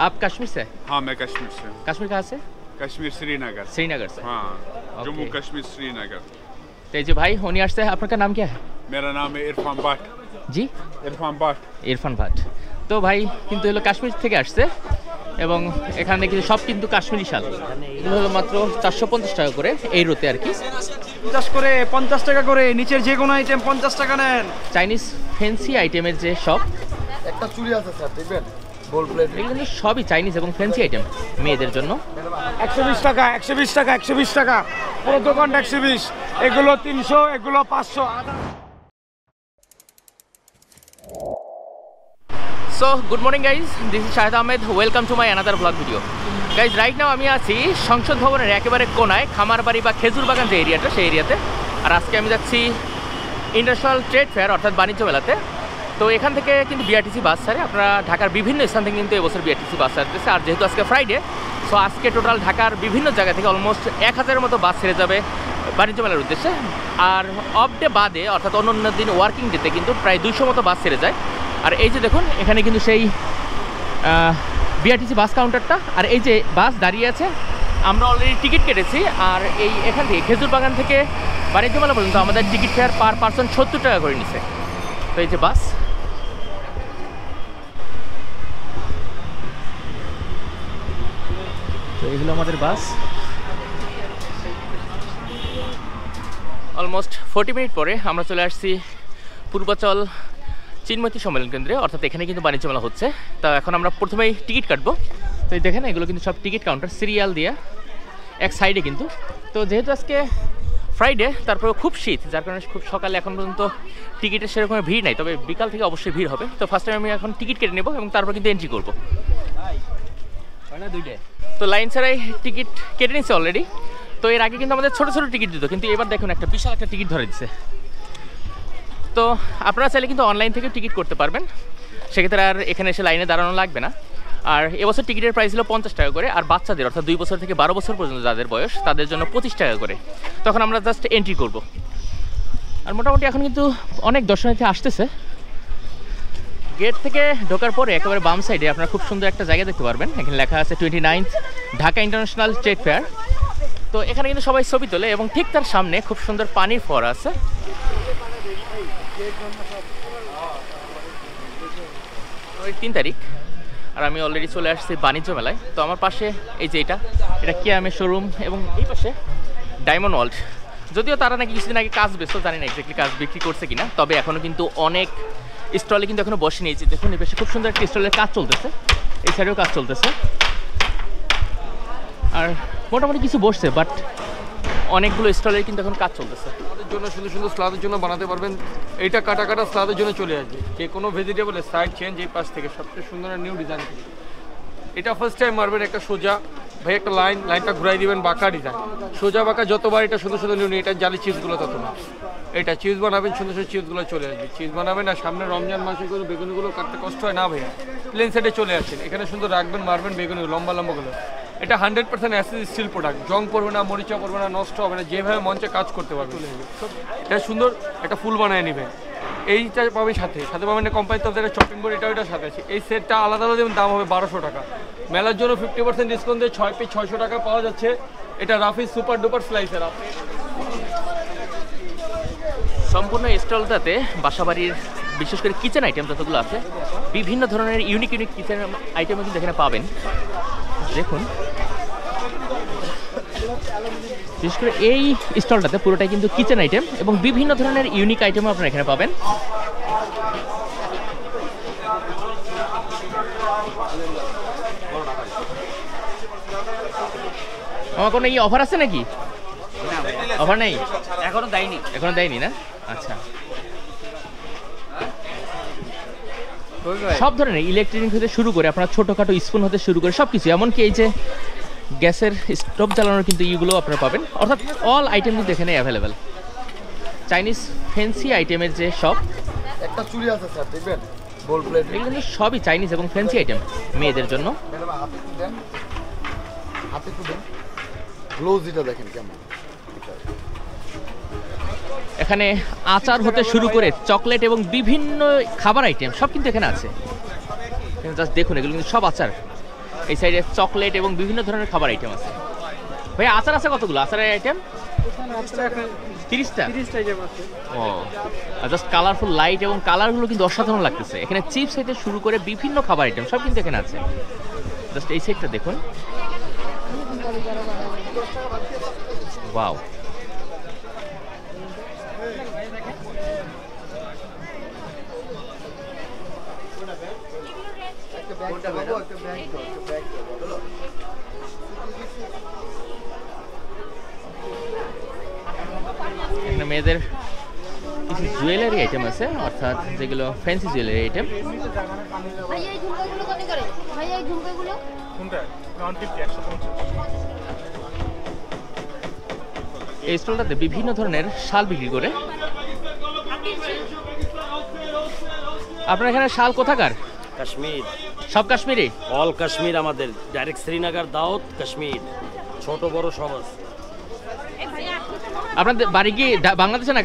आप कश्मीर से? हाँ, मैं कश्मीर से हूँ। कश्मीर कहाँ से? कश्मीर श्रीनगर। श्रीनगर से? हाँ, Okay. जम्मू कश्मीर श्रीनगर। तो ये जो भाई उन्नी আসছে আপনার নাম क्या है? मेरा नाम है इरफान भट्ट। জি इरफान भट्ट। ইরফান ভাট। তো ভাই কিন্তু হলো কাশ্মীর থেকে আসছে এবং এখানে কিন্তু সব কিন্তু কাশ্মীরি শাল, এগুলো হলো মাত্র 450 টাকা করে এই রোতে আর কি। 50 করে 50 টাকা করে, নিচের যে কোনো আইটেম 50 টাকা নেন। চাইনিজ ফ্যান্সি আইটেমের যে সব একটা চুড়ি আছে স্যার, দেখবেন গোল্ড প্লেট। এগুলো কিন্তু সবই চাইনিজ এবং ফ্যান্সি আইটেম মেয়েদের জন্য। 120 টাকা, 120 টাকা, 120 টাকা, পুরো দোকানটা 120। এগুলো 300, এগুলো 500। So good morning guys, this is Shahed Ahmed, welcome to my another blog video. Guys right now আমি আছি সংসদ ভবনের একেবারে কোনায়, খামারবাড়ি বা খেজুর বাগান যে এরিয়াটা, সেই এরিয়াতে। আর আজকে আমি যাচ্ছি ইন্টারন্যাশনাল ট্রেড ফেয়ার অর্থাৎ বাণিজ্য মেলাতে। তো এখান থেকে কিন্তু বিআরটিসি বাস ছাড়ে, আপনারা ঢাকার বিভিন্ন স্থান থেকে কিন্তু এবছর বিআরটিসি বাস ছাড়তেছে। আর যেহেতু আজকে ফ্রাইডে, সো আজকে টোটাল ঢাকার বিভিন্ন জায়গা থেকে অলমোস্ট 1000-এর মতো বাস ছেড়ে যাবে বাণিজ্য মেলার উদ্দেশ্যে। আর অফ ডে বাদে অর্থাৎ অন্য দিন ওয়ার্কিং ডেতে কিন্তু প্রায় 200 মতো বাস ছেড়ে যায়। আর এই যে দেখুন এখানে কিন্তু সেই বিআরটিসি বাস কাউন্টারটা, আর এই যে বাস দাঁড়িয়ে আছে, আমরা অলরেডি টিকিট কেটেছি। আর এই এখান থেকে খেজুর বাগান থেকে বাণিজ্য মেলা পর্যন্ত আমাদের টিকিট ফেয়ার পার পার্সন 70 টাকা করে নিছে। তো এই যে বাস, তো এগুলো আমাদের বাস। অলমোস্ট 40 মিনিট পরে আমরা চলে আসছি পূর্বাচল চিনমতি সম্মেলন কেন্দ্রে, অর্থাৎ এখানে কিন্তু বাণিজ্য মেলা হচ্ছে। তা এখন আমরা প্রথমেই টিকিট কাটবো। তো এই দেখেন এগুলো কিন্তু সব টিকিট কাউন্টার সিরিয়াল দিয়ে এক সাইডে কিন্তু। তো যেহেতু আজকে ফ্রাইডে, তারপরেও খুব শীত, যার কারণে খুব সকালে এখন পর্যন্ত টিকিটের সেরকম ভিড় নাই, তবে বিকাল থেকে অবশ্যই ভিড় হবে। তো ফার্স্ট টাইম আমি এখন টিকিট কেটে নেবো এবং তারপর কিন্তু এন্ট্রি করবো। তো লাইন ছাড়াই টিকিট কেটে নিচ্ছে অলরেডি। তো এর আগে কিন্তু আমাদের ছোটো ছোটো টিকিট দিত, কিন্তু এবার দেখুন একটা বিশাল একটা টিকিট ধরে দিচ্ছে। তো আপনারা চাইলে কিন্তু অনলাইন থেকে টিকিট করতে পারবেন, সেক্ষেত্রে আর এখানে এসে লাইনে দাঁড়ানো লাগবে না। আর এবছর টিকিটের প্রাইস ছিল 50 টাকা করে, আর বাচ্চাদের অর্থাৎ 2 বছর থেকে 12 বছর পর্যন্ত যাদের বয়স, তাদের জন্য 25 টাকা করে। তখন আমরা জাস্ট এন্ট্রি করব। আর মোটামুটি এখন কিন্তু অনেক দর্শনার্থী আসতেছে। গেট থেকে ঢোকার পরে একেবারে বাম সাইডে আপনারা খুব সুন্দর একটা জায়গা দেখতে পারবেন, এখানে লেখা আছে 29th Dhaka international trade fair. তো এখানে কিন্তু সবাই ছবি তোলে এবং ঠিক তার সামনে খুব সুন্দর পানির ফোয়ারা আছে। ওই 3 তারিখ, আর আমি অলরেডি চলে আসছি বাণিজ্য মেলায়। তো আমার পাশে এই যে এটা কিয়ামের শোরুম, এবং এই পাশে ডায়মন্ড ওয়ার্ল্ড। যদিও তারা নাকি কিছুদিন আগে কাজ ব্যস্ত, জানি না এক্স্যাক্টলি কাজ বিক্রি করছে কিনা, তবে এখনও কিন্তু অনেক স্টলে কিন্তু এখনও বসে নিয়েছি। দেখুন এই পাশে খুব সুন্দর একটা স্টলের কাজ চলতেছে, এই সাইডেও কাজ চলতেছে। আর মোটামুটি কিছু বসছে, বাট অনেকগুলো স্টলের কিন্তু এখন কাজ চলতেছে। আমাদের জন্য সুন্দর সুন্দর স্লাদের জন্য বানাতে পারবেন। এইটা কাটা কাটা স্লাদের জন্য চলে আসবে, যে কোনো ভেজিটেবলের সাইড চেঞ্জ এই পাশ থেকে সবচেয়ে সুন্দর নিউ ডিজাইন। এটা ফার্স্ট টাইম মারবেন একটা সোজা, ভাই একটা লাইনটা ঘুরাই দিবেন, বাঁকা ডিজাইন, সোজা বাঁকা যতবার এটা সুন্দর সুন্দর নিউ, এটা জালি চিপসগুলো তত না। এটা চিপস বানাবেন, সুন্দর সুন্দর চিপসগুলো চলে আসবে। চিপস বানাবেন আর সামনে রমজান মাসে করে বেগুনিগুলো কাটতে কষ্ট হয় না ভাইয়া, প্লেন সাইডে চলে আসছেন, এখানে সুন্দর রাখবেন, মারবেন বেগুনি লম্বা লম্বাগুলো। এটা 100% অ্যাসিড স্টিল প্রোডাক্ট, জং পড়বে না, মরিচা পড়বে না, নষ্ট হবে না, যেভাবে মঞ্চে কাজ করতে পারবে। এটা সুন্দর একটা ফুল বানিয়ে নেবেন, এইটা পাবেন সাথে পাবেন কোম্পানির তরফ থেকে চপিং বোর্ড, এটার সাথে আছে। এই সেটটা আলাদা আলাদা দাম হবে 1200 টাকা। মেলার জন্য 50% ডিসকাউন্ট দিয়ে 6 পিস 600 টাকা পাওয়া যাচ্ছে। এটা রাফি সুপার ডুপার স্লাইসার। সম্পূর্ণ স্টলটাতে বাসাবাড়ির বিশেষ করে কিচেন আইটেম যতগুলো আছে, বিভিন্ন ধরনের ইউনিক কিচেন আইটেম কিন্তু এখানে পাবেন। দেখুন বিশেষ করে এই স্টলটাতে পুরোটাই কিন্তু কিচেন আইটেম এবং বিভিন্ন ধরনের ইউনিক আইটেমও আপনারা এখানে পাবেন। আমার কোনো অফার আছে নাকি? অফার নেই, এখনো দেয়নি না? আচ্ছা, সব ধরনের ইলেকট্রনিক হতে শুরু করে আপনার ছোটোখাটো স্পুন হতে শুরু করে সব কিছু, এমনকি এই যে গ্যাসের স্টোভ জ্বালানোর কিন্তু এইগুলো আপনারা পাবেন। অর্থাৎ অল আইটেম কিন্তু এখানে অ্যাভেলেবেল। চাইনিজ ফ্যান্সি আইটেমের যে সব, একটা চুড়ি আছে স্যার, দেখবেন গোল্ড প্লেট। এগুলো কিন্তু সবই চাইনিজ এবং ফ্যান্সি আইটেম মেয়েদের জন্য। হাতে একটু দেন, গ্লোভস এটা দেখেন কেমন। এখানে আচার হতে শুরু করে চকলেট এবং বিভিন্ন খাবার আইটেম সব কিন্তু এখানে আছে। জাস্ট দেখুন এগুলো কিন্তু সব আচার, এই সাইডে চকলেট এবং বিভিন্ন ধরনের খাবার আইটেম আছে। ভাই আচার আছে কতগুলো আচারের আইটেম? 30টা। ও জাস্ট কালারফুল লাইট এবং কালারগুলো কিন্তু অসাধারণ লাগতেছে। এখানে চিপস থেকে শুরু করে বিভিন্ন খাবার আইটেম সব কিন্তু এখানে আছে। জাস্ট এই সাইডটা দেখুন, ওয়াও। এখানে মেয়েদের কিছু জুয়েলারি আইটেম আছে, অর্থাৎ যেগুলো ফ্যান্সি জুয়েলারি আইটেম। ভাইয়া এই ঝুমকাগুলো কত করে? ভাইয়া এই ঝুমকাগুলো এই স্টলটাতে বিভিন্ন ধরনের শাল বিক্রি করে। আপনার এখানে শাল কোথাকার? কাশ্মীর, সব কাশ্মীরি? অল কাশ্মীর আমাদের, ডাইরেক্ট শ্রীনগর, দাউদ, কাশ্মীর, ছোট বড় সব আছে। আপনাদের বাড়ি কি বাংলাদেশে না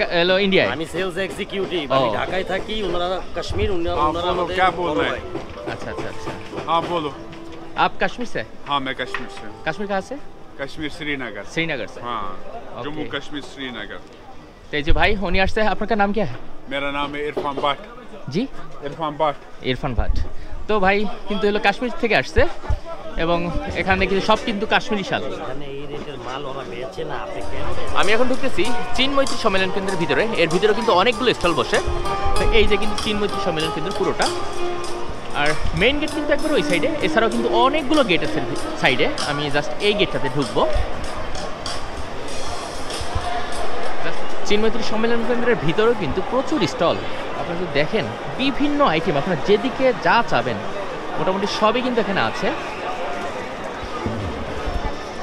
ইন্ডিয়ায়? আমি সেলস এক্সিকিউটিভ, আমি ঢাকায় থাকি, ওনারা কাশ্মীর, ওনারা আমাদের क्या বড় बोल रहे ভাই। हैं? अच्छा अच्छा अच्छा। हाँ बोलो। आप कश्मीर से? हाँ मैं कश्मीर से हूँ। कश्मीर कहाँ से? कश्मीर श्रीनगर। श्रीनगर से। हाँ ओके। जम्मू कश्मीर श्रीनगर। तो ये जो भाई होनी আসছে, আপনার নাম क्या है? मेरा नाम है इरफान भट्ट। জি, इरफान भट्ट। ইরফান ভাট। তো ভাই কিন্তু হলো কাশ্মীর থেকে আসছে এবং এখানে কিন্তু সব কিন্তু কাশ্মীরি শাল। এখানে এই রেটের মাল ওরা বেচে না, আপনি কেন? আমি এখন ঢুকতেছি চীন মৈত্রী সম্মেলন কেন্দ্রের ভিতরে। এর ভিতরে কিন্তু অনেকগুলো স্টল বসে। তো এই যে কিন্তু চীন মৈত্রী সম্মেলন কেন্দ্র পুরোটা। আর মেইন গেট কিন্তু একবার ওই সাইডে, এছাড়াও কিন্তু অনেকগুলো গেট আছে সাইডে। আমি জাস্ট এই গেটটাতে ঢুকবো। চীন মৈত্রী সম্মেলন কেন্দ্রের ভিতরেও কিন্তু প্রচুর স্টল। আপনারা যদি দেখেন বিভিন্ন আইটেম, আপনারা যেদিকে যা চাবেন মোটামুটি সবই কিন্তু এখানে আছে।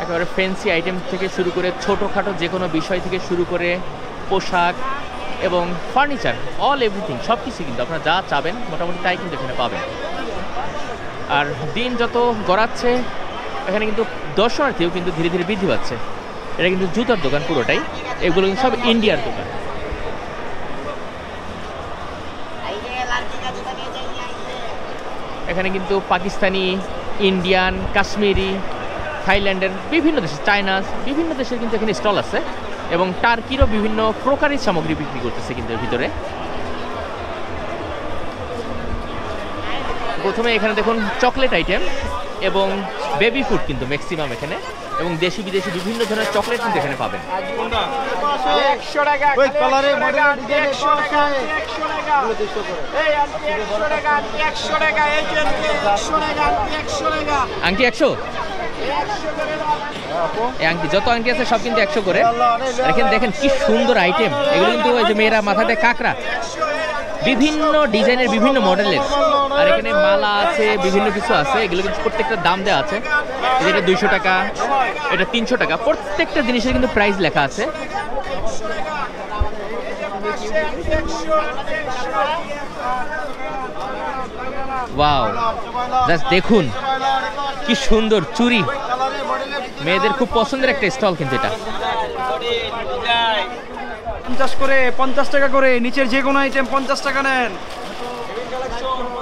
একেবারে ফ্যান্সি আইটেম থেকে শুরু করে ছোটোখাটো যে কোনো বিষয় থেকে শুরু করে পোশাক এবং ফার্নিচার, অল এভরিথিং সব কিছু কিন্তু আপনারা যা চাবেন মোটামুটি তাই কিন্তু এখানে পাবেন। আর দিন যত গড়াচ্ছে এখানে কিন্তু দর্শনার্থীও কিন্তু ধীরে ধীরে বৃদ্ধি পাচ্ছে। এটা কিন্তু জুতার দোকান পুরোটাই, এগুলো কিন্তু সব ইন্ডিয়ার দোকান। এখানে কিন্তু পাকিস্তানি, ইন্ডিয়ান, কাশ্মীরি, থাইল্যান্ডের, বিভিন্ন দেশের, চায়নাস, বিভিন্ন দেশের কিন্তু এখানে স্টল আছে এবং টার্কিরও বিভিন্ন প্রকারের সামগ্রী বিক্রি করতেছে কিন্তু এর ভিতরে। প্রথমে এখানে দেখুন চকলেট আইটেম এবং বেবি ফুড কিন্তু ম্যাক্সিমাম এখানে, এবং দেশি বিদেশি বিভিন্ন ধরনের চকলেট কিন্তু এখানে পাবেন। আংটি 100? এই আংটি যত আংটি আছে সব কিন্তু 100 করে। এখানে দেখেন কি সুন্দর আইটেম, এগুলো কিন্তু ওই যে মেয়েরা মাথাতে কাঁকড়া, বিভিন্ন ডিজাইনের বিভিন্ন মডেলের। আর এখানে মালা আছে, বিভিন্ন কিছু আছে, এগুলো কিন্তু প্রত্যেকটা দাম দেওয়া আছে। এটা 200 টাকা, এটা 300 টাকা, প্রত্যেকটা জিনিসের কিন্তু প্রাইস লেখা আছে। ওয়াও, জাস্ট দেখুন কি সুন্দর চুড়ি, মেয়েদের খুব পছন্দের একটা স্টল কিন্তু এটা। 50 করে, 50 টাকা করে, নিচের যে কোনো আইটেম 50 টাকা নেন।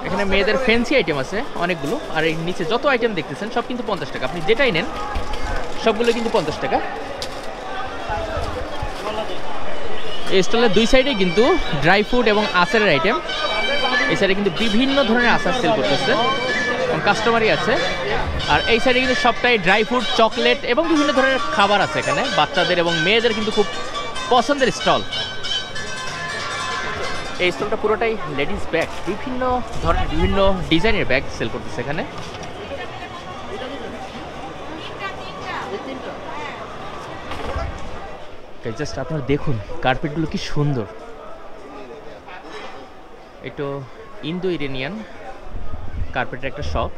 এখানে মেয়েদের ফ্যান্সি আইটেম আছে অনেকগুলো, আর এই নিচে যত আইটেম দেখতেছেন সব কিন্তু 50 টাকা। আপনি যেটাই নেন সবগুলো কিন্তু 50 টাকা। এই স্টলের দুই সাইডে কিন্তু ড্রাই ফ্রুট এবং আচারের আইটেম। এই সাইডে কিন্তু বিভিন্ন ধরনের আচার সেল করতেছে এবং কাস্টমারই আছে। আর এই সাইডে কিন্তু সবটাই ড্রাই ফ্রুট, চকলেট এবং বিভিন্ন ধরনের খাবার আছে এখানে। বাচ্চাদের এবং মেয়েদের কিন্তু খুব পছন্দের স্টল। এই স্টলটা পুরোটাই লেডিস ব্যাগ, বিভিন্ন ধরনের বিভিন্ন ডিজাইনের ব্যাগ সেল করতেছে এখানে। জাস্ট আপনারা দেখুন কার্পেটগুলো কি সুন্দর। একটু ইন্দো ইরানিয়ান কার্পেটের একটা শপ।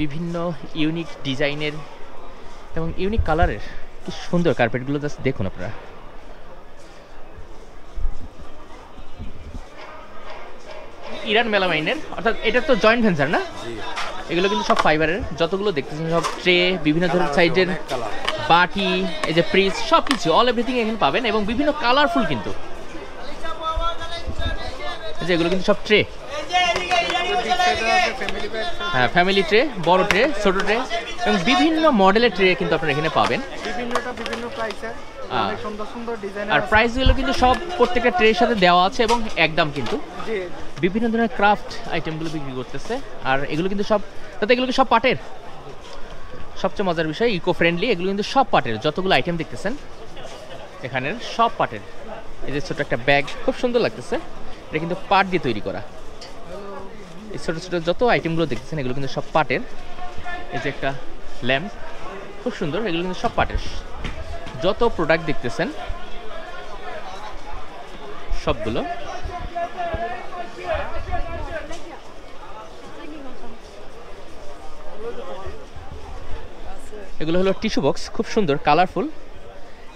বিভিন্ন ইউনিক ডিজাইনের এবং ইউনিক কালারের কি সুন্দর কার্পেটগুলো, জাস্ট দেখুন আপনারা। ইরান মেলামাইনের, অর্থাৎ এটা তো জয়েন্ট ভেঞ্চার না? এগুলো কিন্তু সব ফাইবারের, যতগুলো দেখতেছেন সব ট্রে, বিভিন্ন ধরনের সাইজের বাটি, এই যে ফ্রিজ, সব কিছু অল এভরিথিং এখানে পাবেন এবং বিভিন্ন কালারফুল কিন্তু। যে এগুলো কিন্তু সব ট্রে, হ্যাঁ ফ্যামিলি ট্রে, বড় ট্রে, ছোট ট্রে এবং বিভিন্ন মডেলের ট্রে কিন্তু আপনারা এখানে পাবেন। বিভিন্নটা বিভিন্ন প্রাইসের, অনেক সুন্দর সুন্দর ডিজাইন। আর প্রাইসগুলো কিন্তু সব প্রত্যেকটা ট্রের সাথে দেওয়া আছে এবং একদম কিন্তু জি বিভিন্ন ধরনের ক্রাফট আইটেমগুলো বিক্রি করতেছে। আর এগুলো কিন্তু সব, তাতে এগুলো কি সব পাটের। সবচেয়ে মজার বিষয় ইকো ফ্রেন্ডলি, এগুলো কিন্তু সব পাটের, যতগুলো আইটেম দেখতেছেন এখানের সব পাটের। এই যে ছোট একটা ব্যাগ খুব সুন্দর লাগতেছে, এটা কিন্তু পাট দিয়ে তৈরি করা। এই ছোটো ছোটো যত আইটেমগুলো দেখতেছেন এগুলো কিন্তু সব পাটের। এই যে একটা ল্যাম্প খুব সুন্দর, এগুলো কিন্তু সব পাটের। যত প্রোডাক্ট দেখতেছেন সবগুলো এগুলো হলো টিস্যু বক্স, খুব সুন্দর কালারফুল।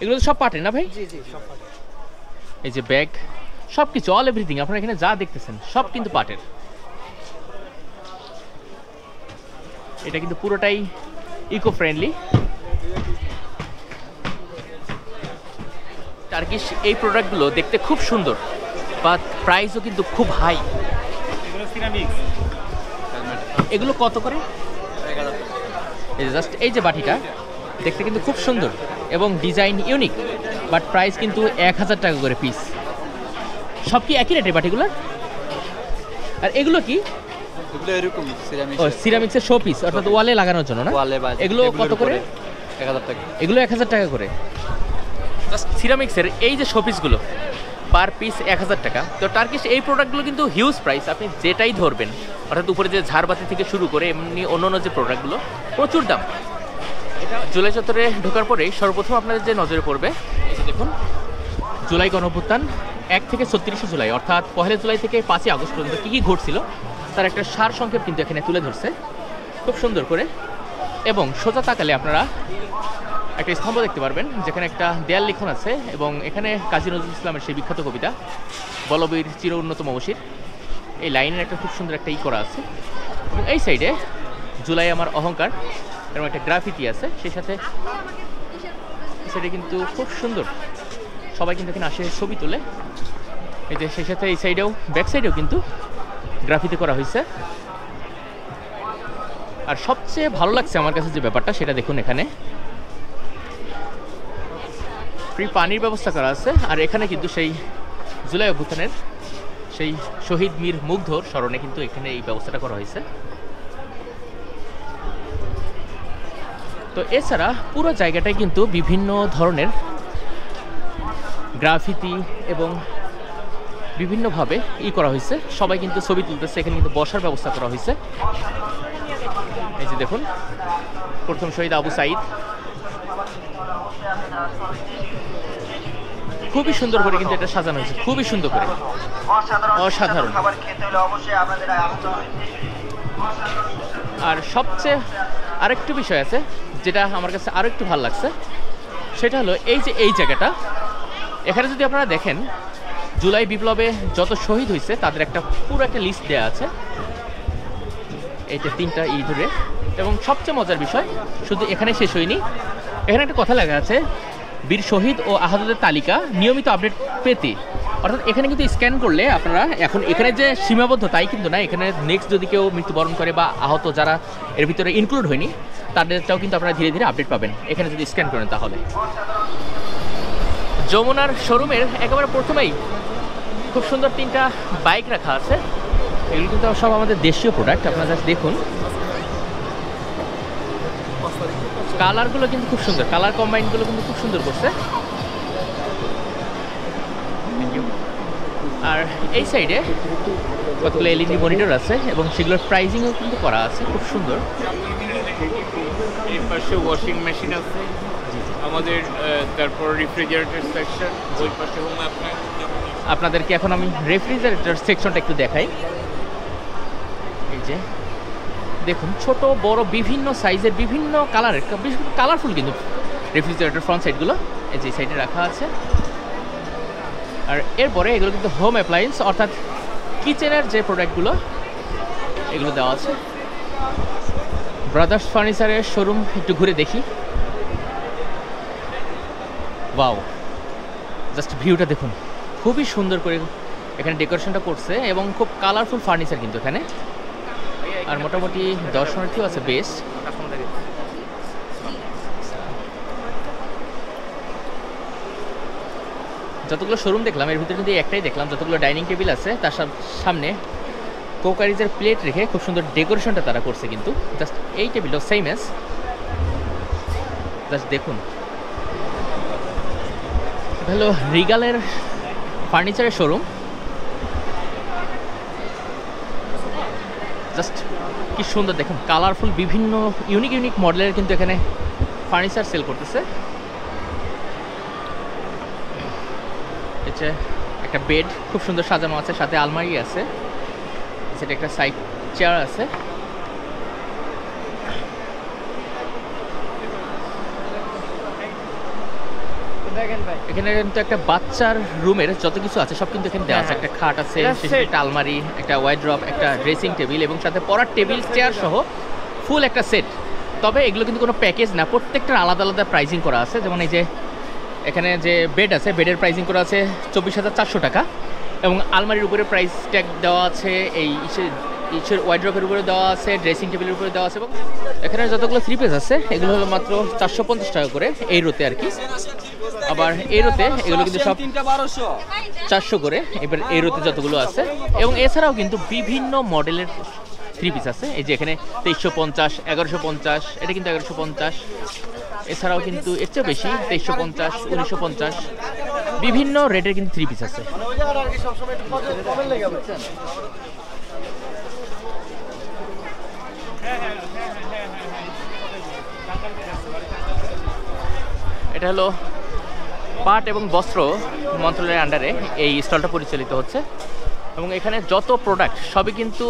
এগুলো তো সব পাটের না ভাই? জি জি সব পাটের। এই যে ব্যাগ, সব কিছু অল এভরিথিং আপনারা এখানে যা দেখতেছেন সব কিন্তু পাটের। এটা কিন্তু পুরোটাই ইকো ফ্রেন্ডলি। টার্কিশ এই প্রোডাক্টগুলো দেখতে খুব সুন্দর, বাট প্রাইসও কিন্তু খুব হাই। এগুলো কত করে? এই জাস্ট এই যে বাটিটা দেখতে কিন্তু খুব সুন্দর এবং ডিজাইন ইউনিক, বাট প্রাইস কিন্তু 1000 টাকা করে পিস। সব কি একই রেটে বাটিগুলো? আর এগুলো কি? এগুলো এরকম সিরামিক, ও সিরামিক্সের শো পিস, অর্থাৎ ওয়ালে লাগানোর জন্য না? ওয়ালে বা এগুলো কত করে? 1000 টাকা। এগুলো 1000 টাকা করে। জাস্ট সিরামিক্সের এই যে শো পিসগুলো পার পিস 1000 টাকা। তো টার্কিশ এই প্রোডাক্টগুলো কিন্তু হিউজ প্রাইস, আপনি যেটাই ধরবেন, অর্থাৎ উপরে যে ঝাড়বাতি থেকে শুরু করে এমনি অন্য যে প্রোডাক্টগুলো প্রচুর দাম। এটা জুলাই চত্বরে ঢোকার পরেই সর্বপ্রথম আপনাদের যে নজরে পড়বে, এই যে দেখুন জুলাই গণঅভ্যুত্থান 1 থেকে 36 জুলাই, অর্থাৎ 1 জুলাই থেকে 5 আগস্ট পর্যন্ত কী কী ঘটছিল তার একটা সার সংক্ষেপ কিন্তু এখানে তুলে ধরছে খুব সুন্দর করে। এবং সোজা তাকালে আপনারা একটা স্তম্ভ দেখতে পারবেন যেখানে একটা দেয়াল লিখন আছে এবং এখানে কাজী নজরুল ইসলামের সেই বিখ্যাত কবিতা বলবীর চির উন্নত মবশির, এই লাইনের একটা খুব সুন্দর একটা করা আছে। এবং এই সাইডে জুলাই আমার অহংকার এরকম একটা গ্রাফিতি আছে, সেই সাথে সেটা কিন্তু খুব সুন্দর, সবাই কিন্তু এখানে আসে ছবি তোলে। এই যে সেই সাথে এই সাইডেও ব্যাক সাইডেও কিন্তু গ্রাফিতি করা হয়েছে। আর সবচেয়ে ভালো লাগছে আমার কাছে যে ব্যাপারটা সেটা দেখুন, এখানে ফ্রি পানির ব্যবস্থা করা আছে। আর এখানে কিন্তু সেই জুলাই অভ্যুত্থানের সেই শহীদ মীর মুগ্ধর স্মরণে কিন্তু এখানে এই ব্যবস্থাটা করা হয়েছে। তো এছাড়া পুরো জায়গাটায় কিন্তু বিভিন্ন ধরনের গ্রাফিতি এবং বিভিন্নভাবে করা হয়েছে, সবাই কিন্তু ছবি তুলতেছে। এখানে কিন্তু বসার ব্যবস্থা করা হয়েছে। এই যে দেখুন প্রথম শহীদ আবু সাইদ, খুবই সুন্দর করে কিন্তু এটা সাজানো হয়েছে, খুবই সুন্দর করে, অসাধারণ। আর সবচেয়ে আরেকটু বিষয় আছে যেটা আমার কাছে আরও একটু ভালো লাগছে, সেটা হলো এই যে এই জায়গাটা, এখানে যদি আপনারা দেখেন জুলাই বিপ্লবে যত শহীদ হয়েছে তাদের একটা পুরো একটা লিস্ট দেওয়া আছে, এইটা 3টা ধরে। এবং সবচেয়ে মজার বিষয় শুধু এখানে শেষ হয়নি, এখানে একটা কথা লেখা আছে বীর শহীদ ও আহতদের তালিকা নিয়মিত আপডেট পেতে। অর্থাৎ এখানে কিন্তু স্ক্যান করলে আপনারা এখন এখানে যে সীমাবদ্ধ তাই কিন্তু না, এখানে নেক্সট যদি কেউ মৃত্যুবরণ করে বা আহত যারা এর ভিতরে ইনক্লুড হয়নি তাদেরটাও কিন্তু আপনারা ধীরে ধীরে আপডেট পাবেন এখানে যদি স্ক্যান করেন। তাহলে যমুনার শোরুমের একেবারে প্রথমেই খুব সুন্দর 3টা বাইক রাখা আছে, এগুলো কিন্তু সব আমাদের দেশীয় প্রোডাক্ট। আপনারা জাস্ট দেখুন কালারগুলো কিন্তু খুব সুন্দর, কালার কম্বাইনগুলো কিন্তু খুব সুন্দর করছে। আর এই সাইডে কতগুলো এলইডি মনিটর আছে এবং সেগুলোর প্রাইজিংও কিন্তু করা আছে খুব সুন্দর। এই পাশে ওয়াশিং মেশিন আছে আমাদের, তারপর রেফ্রিজারেটর সেকশন, ওই পাশে হোম অ্যাপ্লায়েন্স। আপনাদেরকে এখন আমি রেফ্রিজারেটর সেকশনটা একটু দেখাই। এই যে দেখুন ছোট বড় বিভিন্ন সাইজের বিভিন্ন কালারের, কালারফুল কিন্তু রেফ্রিজারেটর ফ্রন্ট সাইডগুলো এই যে সাইডে রাখা আছে। আর এরপরে এগুলো কিন্তু হোম অ্যাপ্লায়েন্স অর্থাৎ কিচেনের যে প্রোডাক্টগুলো এগুলো দেওয়া আছে। ব্রাদার্স ফার্নিচারের শোরুম একটু ঘুরে দেখি। ওয়াও, জাস্ট ভিউটা দেখুন, খুবই সুন্দর করে এখানে ডেকোরেশনটা করছে এবং খুব কালারফুল ফার্নিচার কিন্তু এখানে। আর মোটামুটি দর্শনার্থীও আছে বেশ। যতগুলো শোরুম দেখলাম এর ভিতরে কিন্তু একটাই দেখলাম, যতগুলো ডাইনিং টেবিল আছে তার সামনে কোকারিজের প্লেট রেখে খুব সুন্দর ডেকোরেশনটা তারা করছে কিন্তু। জাস্ট এই টেবিলও সেম এস, জাস্ট দেখুন। হলো রিগালের ফার্নিচারের শোরুম। জাস্ট কি সুন্দর দেখুন, কালারফুল বিভিন্ন ইউনিক মডেলের কিন্তু এখানে ফার্নিচার সেল করতেছে। এটা একটা বেড খুব সুন্দর সাজানো আছে, সাথে আলমারি আছে, সেটা একটা সাইড চেয়ার আছে। এখানে কিন্তু একটা বাচ্চার রুমের যত কিছু আছে সব কিন্তু এখানে দেওয়া আছে। একটা খাট আছে, একটা আলমারি, একটা ওয়াইড্রপ, একটা ড্রেসিং টেবিল এবং সাথে পড়ার টেবিল চেয়ার সহ ফুল একটা সেট। তবে এগুলো কিন্তু কোনো প্যাকেজ না, প্রত্যেকটার আলাদা আলাদা প্রাইসিং করা আছে। যেমন এই যে এখানে যে বেড আছে, বেডের প্রাইসিং করা আছে 24,400 টাকা এবং আলমারির উপরে প্রাইস ট্যাগ দেওয়া আছে, এই ইসের ওয়াইড্রপের উপরে দেওয়া আছে, ড্রেসিং টেবিলের উপরে দেওয়া আছে। এবং এখানে যতগুলো 3 পিস আছে এগুলো হলো মাত্র 450 টাকা করে এই রোতে আর কি। আবার এই রোতে এগুলো কিন্তু সব 400 করে এবার এই রোতে যতগুলো আছে। এবং এছাড়াও কিন্তু বিভিন্ন মডেলের 3 পিস আছে। এই যে এখানে 2350, 1150, এটা কিন্তু 1150। এছাড়াও কিন্তু এর চেয়ে বেশি 2350, 1950 বিভিন্ন রেটের কিন্তু 3 পিস আছে। এটা হলো পাট এবং বস্ত্র মন্ত্রণালয়ের আন্ডারে এই স্টলটা পরিচালিত হচ্ছে এবং এখানে যত প্রোডাক্ট সবই কিন্তু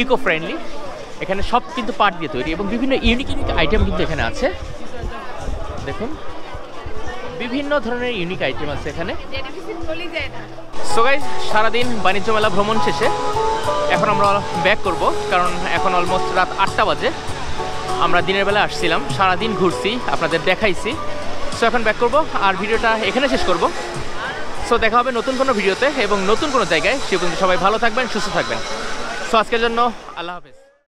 ইকো ফ্রেন্ডলি। এখানে সব কিন্তু পাট দিয়ে তৈরি এবং বিভিন্ন ইউনিক আইটেম কিন্তু এখানে আছে। দেখুন বিভিন্ন ধরনের ইউনিক আইটেম আছে এখানে। সো গাইস, সারাদিন বাণিজ্য মেলা ভ্রমণ শেষে এখন আমরা ব্যাক করব, কারণ এখন অলমোস্ট রাত 8টা বাজে। আমরা দিনের বেলা আসছিলাম, সারাদিন ঘুরছি, আপনাদের দেখাইছি। সো এখন ব্যাক করব আর ভিডিওটা এখানে শেষ করব। সো দেখা হবে নতুন কোনো ভিডিওতে এবং নতুন কোনো জায়গায়। সে পর্যন্ত সবাই ভালো থাকবেন, সুস্থ থাকবেন। সো আজকের জন্য আল্লাহ হাফেজ।